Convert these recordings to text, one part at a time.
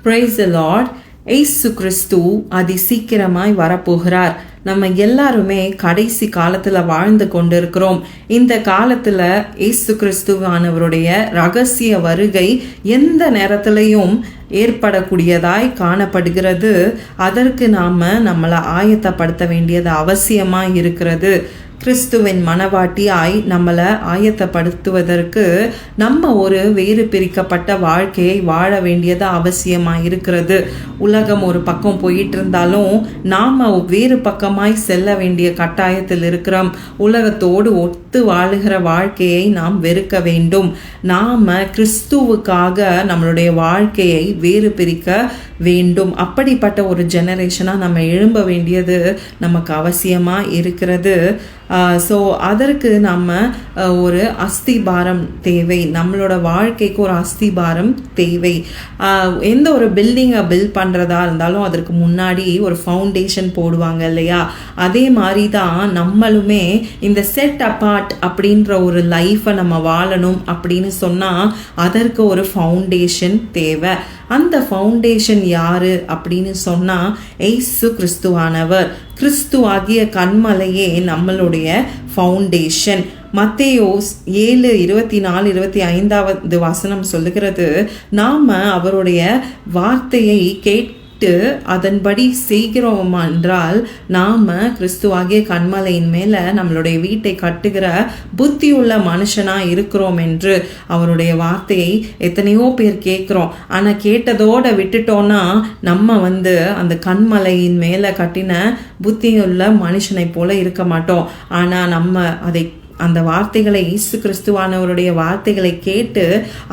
Praise the Lord. ஏசு கிறிஸ்து அதி சீக்கிரமாய் வரப்போகிறார். நம்ம எல்லாருமே கடைசி காலத்துல வாழ்ந்து கொண்டிருக்கிறோம். இந்த காலத்துல ஏசு கிறிஸ்துவானவருடைய ரகசிய வருகை எந்த நேரத்திலையும் ஏற்படக்கூடியதாய் காணப்படுகிறது. அதற்கு நம்மளை ஆயத்தப்படுத்த வேண்டியது அவசியமா இருக்கிறது. கிறிஸ்துவின் மனவாட்டியாய் நம்மளை ஆயத்தப்படுத்துவதற்கு நம்ம ஒரு வேறு பிரிக்கப்பட்ட வாழ்க்கையை வாழ வேண்டியது அவசியமாக இருக்கிறது. உலகம் ஒரு பக்கம் போயிட்டு இருந்தாலும் நாம் வேறு பக்கமாய் செல்ல வேண்டிய கட்டாயத்தில் இருக்கிறோம். உலகத்தோடு ஒத்து வாழுகிற வாழ்க்கையை நாம் வெறுக்க வேண்டும். நாம் கிறிஸ்துவுக்காக நம்மளுடைய வாழ்க்கையை வேறு பிரிக்க வேண்டும். அப்படிப்பட்ட ஒரு ஜெனரேஷனாக நம்ம எழும்ப வேண்டியது நமக்கு அவசியமாக இருக்கிறது. ஸோ அதற்கு நம்ம ஒரு அஸ்திபாரம் தேவை. நம்மளோட வாழ்க்கைக்கு ஒரு அஸ்திபாரம் தேவை. எந்த ஒரு பில்டிங்கை பில்ட் பண்ணுறதா இருந்தாலும் அதற்கு முன்னாடி ஒரு ஃபவுண்டேஷன் போடுவாங்க இல்லையா? அதே மாதிரி தான் நம்மளுமே இந்த செட் அப்பார்ட் அப்படின்ற ஒரு லைஃப்பை நம்ம வாழணும் அப்படின்னு சொன்னால் அதற்கு ஒரு ஃபவுண்டேஷன் தேவை. அந்த ஃபவுண்டேஷன் யாரு அப்படின்னு சொன்னால் ஏசு கிறிஸ்துவானவர். கிறிஸ்து ஆகிய கன்மலையே நம்மளுடைய ஃபவுண்டேஷன். மத்தேயு 7:24-25 வசனம் சொல்லுகிறது, நாம் அவருடைய வார்த்தையை கேட்டு அதன்படி செய்கிறோம் என்றால் நாம் கிறிஸ்துவாகிய கன்மலையின் மேலே நம்மளுடைய வீட்டை கட்டுகிற புத்தியுள்ள மனுஷனாக இருக்கிறோம் என்று அவருடைய வார்த்தையை எத்தனையோ பேர் கேட்குறோம். ஆனால் கேட்டதோடு விட்டுட்டோன்னா நம்ம அந்த கன்மலையின் மேலே கட்டின புத்தியுள்ள மனுஷனை போல இருக்க மாட்டோம். ஆனால் நம்ம அந்த வார்த்தைகளை இயேசு கிறிஸ்துவானவருடைய வார்த்தைகளை கேட்டு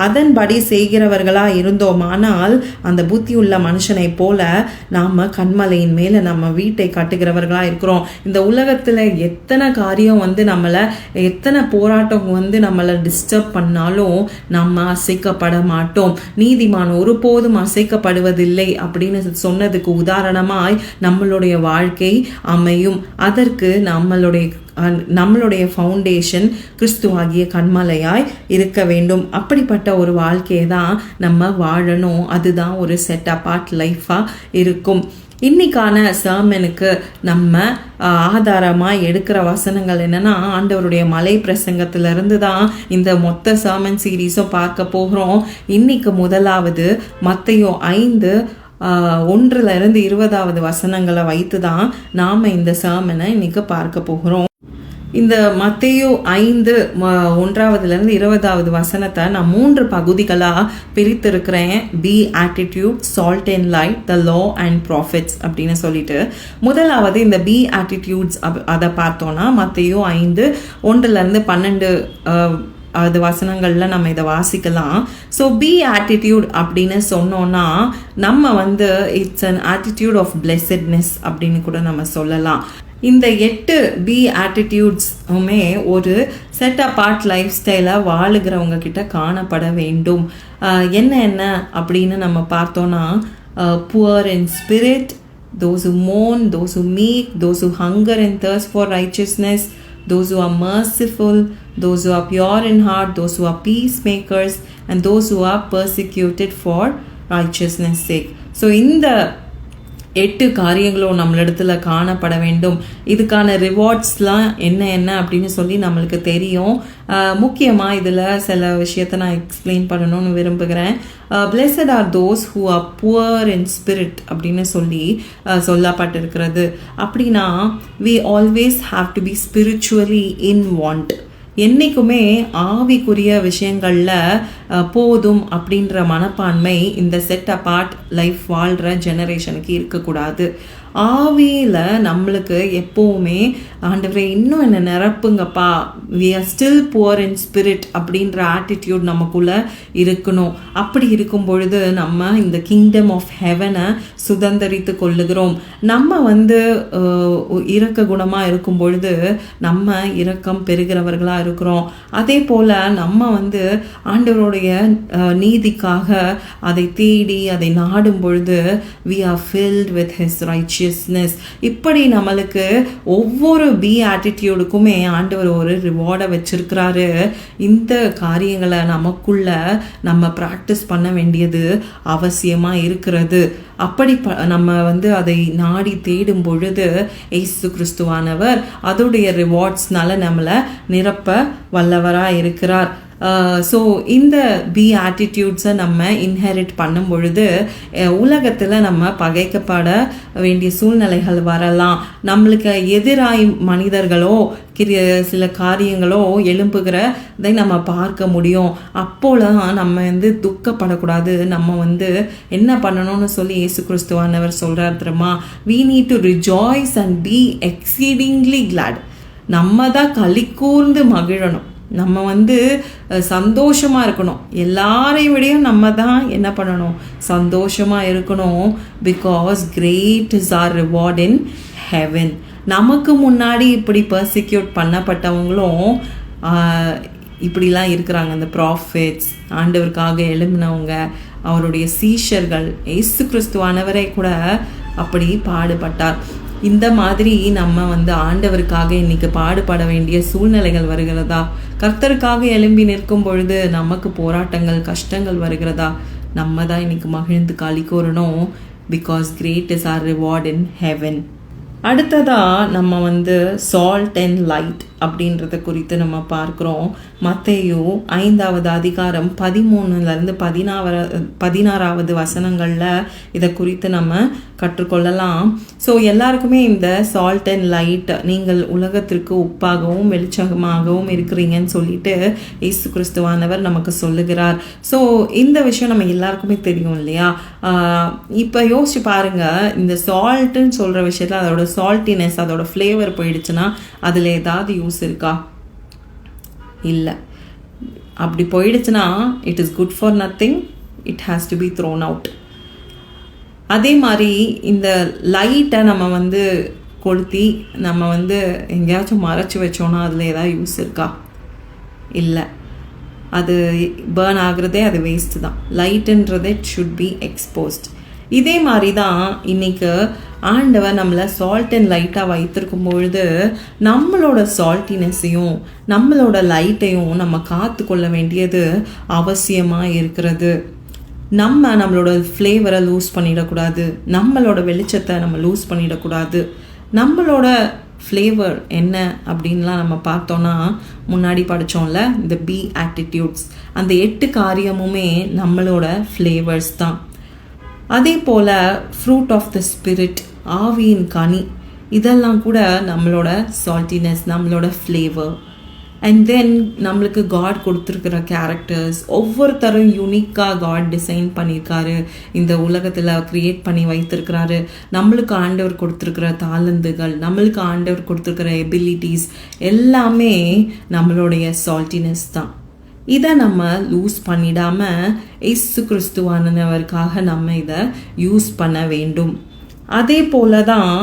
அதன்படி செய்கிறவர்களாக இருந்தோமானால் அந்த புத்தி உள்ள மனுஷனை போல நாம் கன்மலையின் மேலே நம்ம வீட்டை கட்டுகிறவர்களாக இருக்கிறோம். இந்த உலகத்தில் எத்தனை காரியம் நம்மளை எத்தனை போராட்டம் நம்மளை டிஸ்டர்ப் பண்ணாலும் நம்ம அசைக்கப்பட மாட்டோம். நீதிமான் ஒருபோதும் அசைக்கப்படுவதில்லை அப்படின்னு சொன்னதுக்கு உதாரணமாய் நம்மளுடைய வாழ்க்கை அமையும். அதற்கு நம்மளுடைய ஃபவுண்டேஷன் கிறிஸ்துவாகிய கன்மலையாய் இருக்க வேண்டும். அப்படிப்பட்ட ஒரு வாழ்க்கையை தான் நம்ம வாழணும். அதுதான் ஒரு செட் அப்பார்ட் லைஃபாக இருக்கும். இன்னைக்கான சர்மனுக்கு நம்ம ஆதாரமாக எடுக்கிற வசனங்கள் என்னன்னா, ஆண்டவருடைய மலை பிரசங்கத்திலிருந்து தான் இந்த மொத்த சர்மன் சீரீஸும் பார்க்க போகிறோம். இன்னைக்கு முதலாவது மத்தேயு 5:1-20 வசனங்களை வைத்து தான் நாம் இந்த சர்மனை இன்னைக்கு பார்க்க போகிறோம். இந்த மத்தேயு 5:1-20 வசனத்தை நான் 3 பகுதிகளாக பிரித்திருக்கிறேன். Beatitude, salt and light, the law and prophets அப்படின்னு சொல்லிட்டு. முதலாவது இந்த பி ஆட்டிடியூட்ஸ் அதை பார்த்தோன்னா மத்தேயு 5:1-12 அது வசனங்களில் நம்ம இதை வாசிக்கலாம். ஸோ பி ஆட்டிடியூட் அப்படின்னு சொன்னோன்னா நம்ம இட்ஸ் அன் ஆட்டிடியூட் ஆஃப் பிளெஸட்னஸ் அப்படின்னு கூட நம்ம சொல்லலாம். இந்த 8 பி ஆட்டிடியூட்ஸுமே ஒரு செட் அப்பார்ட் லைஃப் ஸ்டைலாக வாழுகிறவங்க கிட்ட காணப்பட வேண்டும். என்ன அப்படின்னு நம்ம பார்த்தோன்னா, poor in spirit, those who mourn, those who meek, those who hunger and thirst for righteousness, those who are merciful, those who are pure in heart, those who are peacemakers, and those who are persecuted for righteousness' sake. So இந்த 8 காரியங்களும் நம்மளிடத்துல காணப்பட வேண்டும். இதுக்கான ரிவார்ட்ஸ்லாம் என்ன அப்படின்னு சொல்லி நம்மளுக்கு தெரியும். முக்கியமாக இதில் சில விஷயத்தை நான் எக்ஸ்பிளைன் பண்ணணும்னு விரும்புகிறேன். Blessed are those who are poor in spirit அப்படின்னு சொல்லப்பட்டிருக்கிறது. அப்படின்னா we always have to be spiritually in want. என்றைக்குமே ஆவிக்குரிய விஷயங்களில் போதும் அப்படின்ற மனப்பான்மை இந்த செட் அப்பார்ட் லைஃப் வாழ்கிற ஜெனரேஷனுக்கு இருக்கக்கூடாது. ஆவியில் நம்மளுக்கு எப்போவுமே ஆண்டவரே இன்னும் என்ன நிரப்புங்கப்பா, we are still poor in spirit அப்படின்ற ஆட்டிடியூட் நமக்குள்ளே இருக்கணும். அப்படி இருக்கும் பொழுது நம்ம இந்த கிங்டம் ஆஃப் ஹெவனை சுதந்திரித்து கொள்ளுகிறோம். நம்ம இரக்க குணமாக இருக்கும் பொழுது நம்ம இரக்கம் பெறுகிறவர்களாக இருக்கிறோம். அதே போல் நம்ம ஆண்டவரோட அவருடைய நீதிக்காக அதை தேடி அதை நாடும் பொழுது we are filled with his righteousness. இப்படி நம்மளுக்கு ஒவ்வொரு பி ஆட்டிடியூடுக்குமே ஆண்டவர் ஒரு ரிவார்டை வச்சிருக்கிறாரு. இந்த காரியங்களை நமக்குள்ள நம்ம ப்ராக்டிஸ் பண்ண வேண்டியது அவசியமாக இருக்கிறது. அப்படி நம்ம அதை நாடி தேடும் பொழுது இயேசு கிறிஸ்துவானவர் அதோடைய ரிவார்ட்ஸ்னால நம்மளை நிரப்ப வல்லவராக இருக்கிறார். ஸோ இந்த பி ஆட்டிடியூட்ஸை நம்ம இன்ஹெரிட் பண்ணும் பொழுது உலகத்தில் நம்ம பகைக்கப்பட வேண்டிய சூழ்நிலைகள் வரலாம். நம்மளுக்கு எதிராய் மனிதர்களோ சில காரியங்களோ எழும்புகிறதை நம்ம பார்க்க முடியும். அப்போலாம் நம்ம துக்கப்படக்கூடாது. நம்ம என்ன பண்ணணும்னு சொல்லி இயேசு கிறிஸ்துவானவர் சொல்கிறார் தெரியுமா? we need to rejoice and be exceedingly glad. நம்ம தான் களி கூர்ந்து மகிழணும். நம்ம சந்தோஷமாக இருக்கணும். எல்லாரையும் விடையும் நம்ம தான் என்ன பண்ணணும்? சந்தோஷமாக இருக்கணும். Because great is our reward in heaven. நமக்கு முன்னாடி இப்படி பர்சிக்யூட் பண்ணப்பட்டவங்களும் இப்படிலாம் இருக்கிறாங்க. அந்த ப்ராஃபிட்ஸ், ஆண்டவருக்காக எழும்பினவங்க, அவருடைய சீஷர்கள், இயேசு கிறிஸ்துவானவரை கூட அப்படி பாடுபட்டார். இந்த மாதிரி நம்ம ஆண்டவருக்காக இன்னைக்கு பாடுபட வேண்டிய சூழ்நிலைகள் வருகிறதா? கர்த்தருக்காக எழும்பி நிற்கும் பொழுது நமக்கு போராட்டங்கள், கஷ்டங்கள் வருகிறதா? நம்ம தான் இன்னைக்கு மகிழ்ந்து களி கூறணும். Because great is our reward in heaven. அடுத்ததாக நம்ம சால்ட் அண்ட் லைட் அப்படின்றத குறித்து நம்ம பார்க்குறோம். மத்தேயு 5வது அதிகாரம் 13லேருந்து 16வது வசனங்களில் இதை குறித்து நம்ம கற்றுக்கொள்ளலாம். ஸோ எல்லாருக்குமே இந்த சால்ட் அண்ட் லைட், நீங்கள் உலகத்திற்கு உப்பாகவும் வெளிச்சமாகவும் இருக்கிறீங்கன்னு சொல்லிட்டு இயேசு கிறிஸ்துவானவர் நமக்கு சொல்லுகிறார். ஸோ இந்த விஷயம் நம்ம எல்லாருக்குமே தெரியும் இல்லையா? இப்போ யோசிச்சு பாருங்க, இந்த சால்ட்டுன்னு சொல்கிற விஷயத்தில் அதோட சால்ட்டினஸ், அதோட ஃப்ளேவர் போயிடுச்சுன்னா அதில் ஏதாவது யூஸ் இருக்கா? இல்லை. அப்படி போயிடுச்சுன்னா it is good for nothing, it has to be thrown out. அதே மாதிரி இந்த லைட்டை நம்ம கொளுத்தி நம்ம எங்கேயாச்சும் மறைச்சி வச்சோன்னா அதில் ஏதாவது யூஸ் இருக்கா? இல்லை. அது பேர்ன் ஆகுறதே அது வேஸ்ட்டு தான். லைட்டுன்றது இட் ஷுட் பி எக்ஸ்போஸ்ட். இதே மாதிரி தான் இன்னைக்கு ஆண்டவர் நம்மளை சால்ட் அண்ட் லைட்டாக வைத்திருக்கும் பொழுது நம்மளோட சால்ட்டினஸையும் நம்மளோட லைட்டையும் நம்ம காத்து கொள்ள வேண்டியது அவசியமாக இருக்கிறது. நம்மளோட ஃப்ளேவரை லூஸ் பண்ணிடக்கூடாது. நம்மளோட வெளிச்சத்தை நம்ம லூஸ் பண்ணிடக்கூடாது. நம்மளோட ஃப்ளேவர் என்ன அப்படின்லாம் நம்ம பார்த்தோன்னா முன்னாடி படித்தோம்ல, இந்த பி ஆட்டிடியூட்ஸ், அந்த 8 காரியமுமே நம்மளோட ஃப்ளேவர்ஸ் தான். அதே போல் ஃப்ரூட் ஆஃப் த ஸ்பிரிட், ஆவியின் கனி, இதெல்லாம் கூட நம்மளோட சால்ட்டினஸ், நம்மளோட ஃப்ளேவர். அண்ட் தென் நம்மளுக்கு காட் கொடுத்துருக்கிற கேரக்டர்ஸ், ஒவ்வொருத்தரும் யூனிக்காக காட் டிசைன் பண்ணியிருக்காரு, இந்த உலகத்தில் க்ரியேட் பண்ணி வைத்திருக்கிறாரு. நம்மளுக்கு ஆண்டவர் கொடுத்துருக்கிற தாளந்துகள், நம்மளுக்கு ஆண்டவர் கொடுத்துருக்கிற எபிலிட்டிஸ் எல்லாமே நம்மளுடைய சால்ட்டினஸ் தான். இதை நம்ம லூஸ் பண்ணிடாமல் இயேசு கிறிஸ்துவானவருக்காக நம்ம இதை யூஸ் பண்ண வேண்டும். அதே போல தான்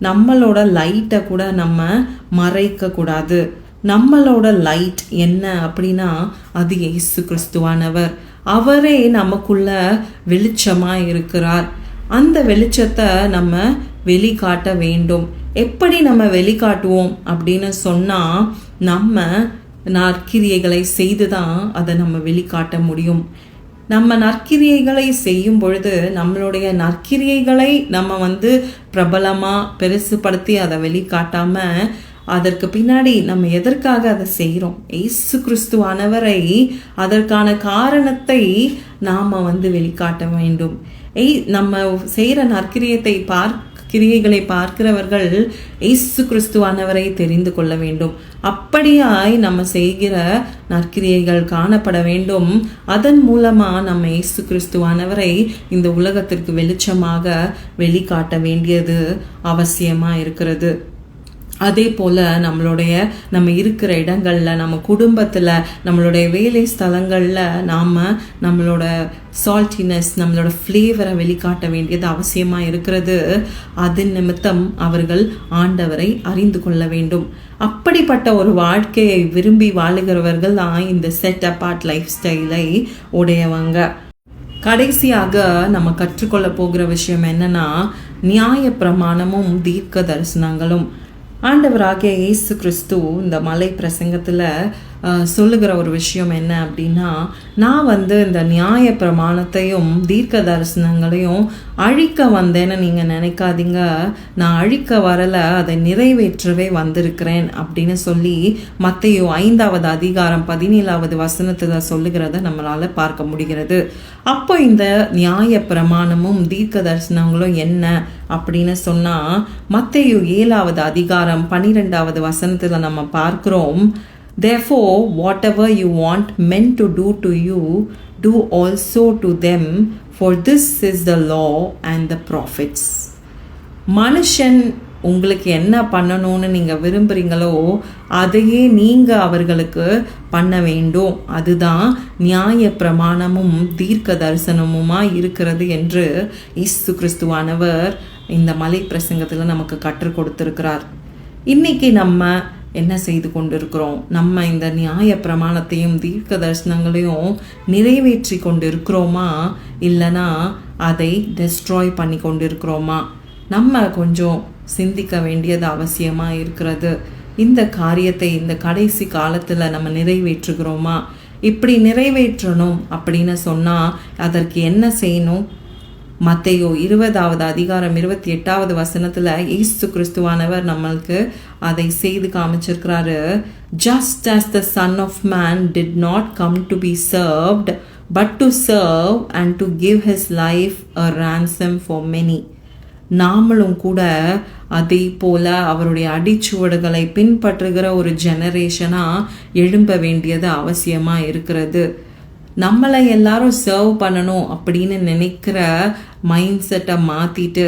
நம்மளோட லைட்டை கூட நம்ம மறைக்கக்கூடாது. நம்மளோட லைட் என்ன அப்படின்னா அது இயேசு கிறிஸ்துவானவர். அவரே நமக்குள்ள வெளிச்சமாக இருக்கிறார். அந்த வெளிச்சத்தை நம்ம வெளிக்காட்ட வேண்டும். எப்படி நம்ம வெளிக்காட்டுவோம் அப்படின்னு சொன்னால், நம்ம நற்கிரியைகளை செய்து தான் அதை நம்ம வெளிக்காட்ட முடியும். நம்ம நற்கிரியைகளை செய்யும் பொழுது நம்மளுடைய நற்கிரியைகளை நம்ம பிரபலமாக பெருசுப்படுத்தி அதை வெளிக்காட்டாமல், அதற்கு பின்னாடி நம்ம எதற்காக அதை செய்கிறோம், இயேசு கிறிஸ்துவானவரை, அதற்கான காரணத்தை நாம் வெளிக்காட்ட வேண்டும். நம்ம செய்கிற நற்கிரியத்தை கிரியைகளை பார்க்கிறவர்கள் இயேசு கிறிஸ்துவானவரை தெரிந்து கொள்ள வேண்டும். அப்படியாய் நம்ம செய்கிற நற்கிரியைகள் காணப்பட வேண்டும். அதன் மூலமாக நம்ம இயேசு கிறிஸ்துவானவரை இந்த உலகத்திற்கு வெளிச்சமாக வெளிக்காட்ட வேண்டியது அவசியமாக இருக்கிறது. அதே போல் நம்ம இருக்கிற இடங்களில், நம்ம குடும்பத்தில், நம்மளுடைய வேலை ஸ்தலங்களில் நாம் நம்மளோட சால்ட்டினஸ், நம்மளோட ஃப்ளேவரை வெளிக்காட்ட வேண்டியது அவசியமாக இருக்கிறது. அது நிமித்தம் அவர்கள் ஆண்டவரை அறிந்து கொள்ள வேண்டும். அப்படிப்பட்ட ஒரு வாழ்க்கையை விரும்பி வாழுகிறவர்கள் தான் இந்த செட் அபார்ட் லைஃப் ஸ்டைலை உடையவங்க. கடைசியாக நம்ம கற்றுக்கொள்ள போகிற விஷயம் என்னன்னா, நியாய பிரமாணமும் தீர்க்க தரிசனங்களும். ஆண்டவராகிய இயேசு கிறிஸ்து இந்த மலை பிரசங்கத்தில் சொல்லுகிற ஒரு விஷயம் என்ன அப்படின்னா, நான் இந்த நியாய பிரமாணத்தையும் தீர்க்க தரிசனங்களையும் அழிக்க வந்தேன்னு நீங்கள் நினைக்காதீங்க. நான் அழிக்க வரலை, அதை நிறைவேற்றவே வந்திருக்கிறேன் அப்படின்னு சொல்லி மத்தேயு 5வது அதிகாரம் 17வது வசனத்தில் சொல்லுகிறத நம்மளால் பார்க்க முடிகிறது. அப்போ இந்த நியாய பிரமாணமும் தீர்க்க தரிசனங்களும் என்ன அப்படின்னு சொன்னால், மத்தேயு 7வது அதிகாரம் 12வது வசனத்தில் நம்ம பார்க்கிறோம், Therefore, whatever you want men to do to you, do also to them, for this is the law and the prophets. மனுஷன் உங்களுக்கு என்ன பண்ணணும்னு நீங்கள் விரும்புகிறீங்களோ அதையே நீங்கள் அவர்களுக்கு பண்ண வேண்டும். அதுதான் நியாய பிரமாணமும் தீர்க்க தரிசனமுமா இருக்கிறது என்று இயேசு கிறிஸ்துவானவர் இந்த மலை பிரசங்கத்தில் நமக்கு கற்றுக் கொடுத்திருக்கிறார். இன்னைக்கு நம்ம என்ன செய்து கொண்டிருக்கிறோம்? நம்ம இந்த நியாய பிரமாணத்தையும் தீர்க்க தரிசனங்களையும் நிறைவேற்றி கொண்டு இருக்கிறோமா, இல்லைனா அதை டெஸ்ட்ராய் பண்ணி கொண்டு இருக்கிறோமா? நம்ம கொஞ்சம் சிந்திக்க வேண்டியது அவசியமாக இருக்கிறது. இந்த காரியத்தை இந்த கடைசி காலத்தில் நம்ம நிறைவேற்றுகிறோமா? இப்படி நிறைவேற்றணும் அப்படின்னு சொன்னால் அதற்கு என்ன செய்யணும்? மத்தேயு 20வது அதிகாரம் 28வது வசனத்தில் இயேசு கிறிஸ்துவானவர் நம்மளுக்கு அதை செய்து காமிச்சிருக்கிறாரு. Just as the Son of Man did not come to be served, but to serve and to give his life a ransom for many. நாமளும் கூட அதே போல அவருடைய அடிச்சுவடுகளை பின்பற்றுகிற ஒரு ஜெனரேஷனாக எழும்ப வேண்டியது அவசியமாக இருக்கிறது. நம்மளை எல்லாரும் சர்வ் பண்ணணும் அப்படின்னு நினைக்கிற மைண்ட் செட்டை மாற்றிட்டு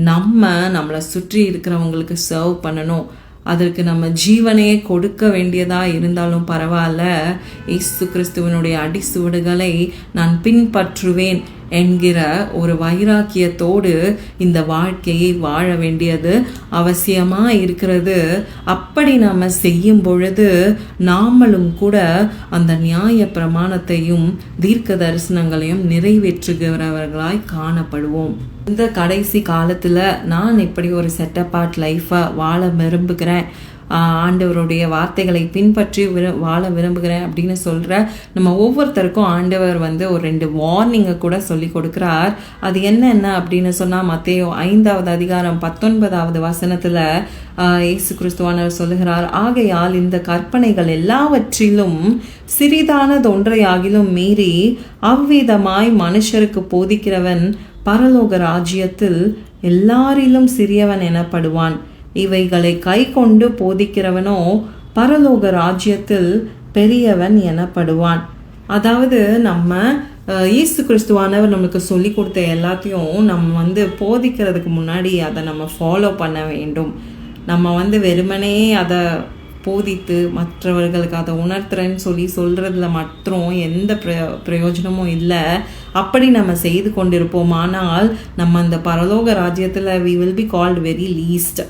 நம்மளை சுற்றி இருக்கிறவங்களுக்கு சர்வ் பண்ணணும், அதற்கு நம்ம ஜீவனையே கொடுக்க வேண்டியதாக இருந்தாலும் பரவாயில்ல, இயேசு கிறிஸ்துவனுடைய அடிசுவடுகளை நான் பின்பற்றுவேன் என்கிற ஒரு வைராக்கியத்தோடு இந்த வாழ்க்கையை வாழ வேண்டியது அவசியமாக இருக்கிறது. அப்படி நம்ம செய்யும் பொழுது நாமளும் கூட அந்த நியாய பிரமாணத்தையும் தீர்க்க தரிசனங்களையும் நிறைவேற்றுகிறவர்களாய் காணப்படுவோம். இந்த கடைசி காலத்தில் நான் இப்படி ஒரு செட்டப்பார்ட் லைஃப்பை வாழ விரும்புகிறேன், ஆண்டவருடைய வார்த்தைகளை பின்பற்றி வாழ விரும்புகிறேன் அப்படின்னு சொல்கிற நம்ம ஒவ்வொருத்தருக்கும் ஆண்டவர் ஒரு 2 வார்னிங்கை கூட சொல்லி கொடுக்குறார். அது என்ன அப்படின்னு சொன்னால், மத்தேயு 5வது அதிகாரம் 19வது வசனத்தில் இயேசு கிறிஸ்துவானவர் சொல்லுகிறார், ஆகையால் இந்த கற்பனைகள் எல்லாவற்றிலும் சிறிதானதொன்றையாகிலும் மீறி அவ்விதமாய் மனுஷருக்கு போதிக்கிறவன் பரலோக ராஜ்யத்தில் எல்லாரிலும் சிறியவன் எனப்படுவான். இவைகளை கை கொண்டு போதிக்கிறவனோ பரலோக ராஜ்யத்தில் பெரியவன் எனப்படுவான். அதாவது நம்ம இயேசு கிறிஸ்துவானவர் நம்மளுக்கு சொல்லி கொடுத்த எல்லாத்தையும் நம்ம போதிக்கிறதுக்கு முன்னாடி அதை நம்ம ஃபாலோ பண்ண வேண்டும். நம்ம வெறுமனே அதை போதித்து மற்றவர்களுக்கு அதை உணர்த்துறேன்னு சொல்கிறதுல மாத்திரம் எந்த பிரயோஜனமும் இல்லை. அப்படி நம்ம செய்து கொண்டிருப்போமானால் நம்ம அந்த பரலோக ராஜ்யத்தில் we will be called very least.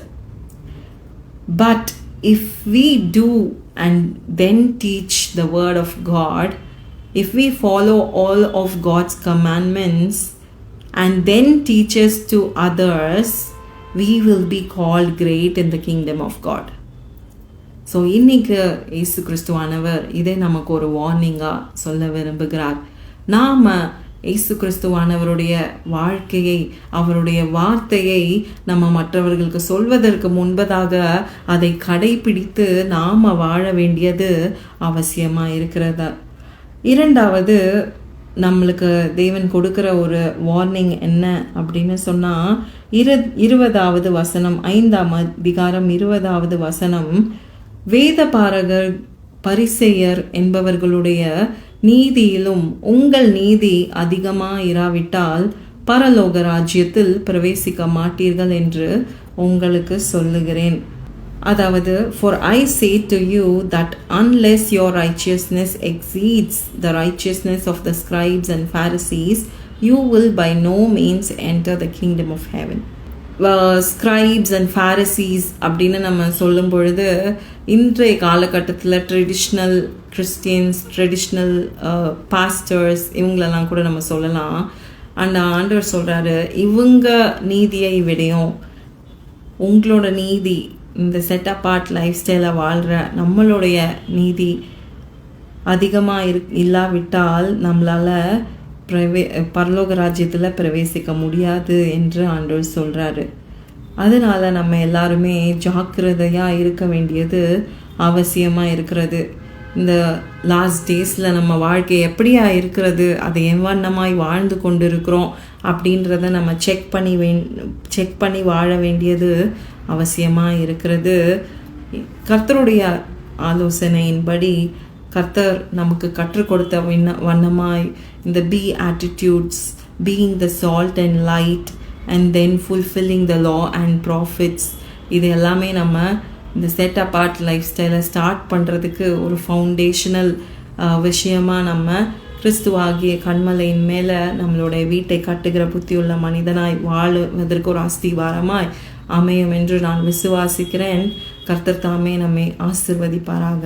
But if we do and then teach the word of God, if we follow all of God's commandments and then teach us to others, we will be called great in the kingdom of God. So இன்னைக்கு இயேசு கிறிஸ்துவானவர் இதை நமக்கு ஒரு வார்னிங்காக சொல்ல விரும்புகிறார். நாம் இயேசு கிறிஸ்துவானவருடைய வாழ்க்கையை, அவருடைய வார்த்தையை நம்ம மற்றவர்களுக்கு சொல்வதற்கு முன்பதாக அதை கடைபிடித்து நாம் வாழ வேண்டியது அவசியமாக இருக்கிறதா. 2வது நம்மளுக்கு தேவன் கொடுக்குற ஒரு வார்னிங் என்ன அப்படின்னு சொன்னால், 20வது வசனம் 5ஆம் அதிகாரம் 20வது வசனம், வேதபாரகர் பரிசேயர் என்பவர்களுடைய நீதியிலும் உங்கள் நீதி அதிகமாயிராவிட்டால் பரலோக ராஜ்யத்தில் பிரவேசிக்க மாட்டீர்கள் என்று உங்களுக்கு சொல்லுகிறேன். அதாவது for I say to you that unless your righteousness exceeds the righteousness of the scribes and Pharisees, you will by no means enter the kingdom of heaven. Scribes and Pharisees அப்படின்னு நம்ம சொல்லும் பொழுது இன்றைய காலகட்டத்தில் ட்ரெடிஷ்னல் கிறிஸ்டியன்ஸ், ட்ரெடிஷ்னல் பாஸ்டர்ஸ் இவங்களெல்லாம் கூட நம்ம சொல்லலாம். அண்ட் ஆண்டவர் சொல்கிறாரு, இவங்க நீதியை விடையும் உங்களோட நீதி, இந்த செட் அப்பார்ட் லைஃப் ஸ்டைலை வாழ்கிற நம்மளுடைய நீதி அதிகமாக இல்லாவிட்டால் நம்மளால் பரலோக ராஜ்யத்தில் பிரவேசிக்க முடியாது என்று ஆண்டவர் சொல்கிறாரு. அதனால் நம்ம எல்லாருமே ஜாக்கிரதையாக இருக்க வேண்டியது அவசியமாக இருக்கிறது. இந்த லாஸ்ட் டேஸில் நம்ம வாழ்க்கை எப்படியா இருக்கிறது, அதை எவ்வண்ணமாய் வாழ்ந்து கொண்டு இருக்கிறோம் அப்படின்றத நம்ம செக் பண்ணி வாழ வேண்டியது அவசியமாக இருக்கிறது. கர்த்தருடைய ஆலோசனையின்படி கர்த்தர் நமக்கு கற்றுக் கொடுத்த வண்ணமாய் இந்த beatitudes, being the salt and light and then fulfilling the law and prophets, இது எல்லாமே நம்ம இந்த செட் அப்பார்ட் லைஃப் ஸ்டைலை ஸ்டார்ட் பண்ணுறதுக்கு ஒரு ஃபவுண்டேஷனல் விஷயமாக நம்ம கிறிஸ்துவாகிய கண்மலையின் மேலே நம்மளுடைய வீட்டை கட்டுகிற புத்தியுள்ள மனிதனாய் வாழுவதற்கு ஒரு அஸ்திவாரமாய் அமையும் என்று நான் விசுவாசிக்கிறேன். கர்த்தர் தாமே நம்மை ஆசிர்வதிப்பாராக.